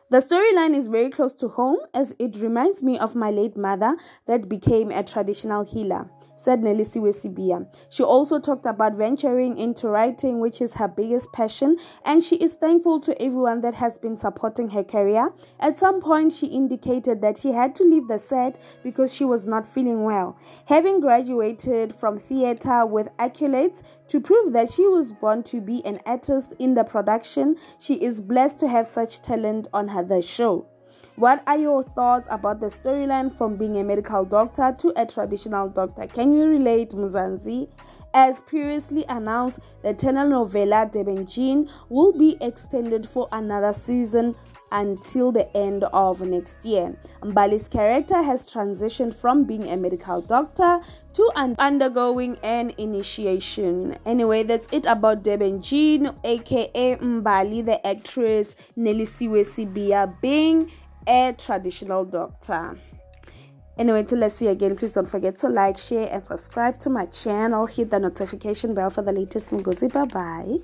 The storyline is very close to home as it reminds me of my late mother that became a traditional healer, said Nelisiwe Sibia. She also talked about venturing into writing, which is her biggest passion, and she is thankful to everyone that has been supporting her career. At some point, she indicated that she had to leave the set because she was not feeling well. Having graduated from theater with accolades to prove that she was born to be an artist in the production, she is blessed to have such talent on the show. What are your thoughts about the storyline from being a medical doctor to a traditional doctor? Can you relate, Muzanzi? As previously announced, the telenovela Durban will be extended for another season until the end of next year. Mbali's character has transitioned from being a medical doctor to undergoing an initiation. Anyway, that's it about Durban aka Mbali, the actress Nelisiwe Sibia, being a traditional doctor. Anyway, till let's see again, please don't forget to like, share, and subscribe to my channel. Hit the notification bell for the latest Ngozi. Bye bye.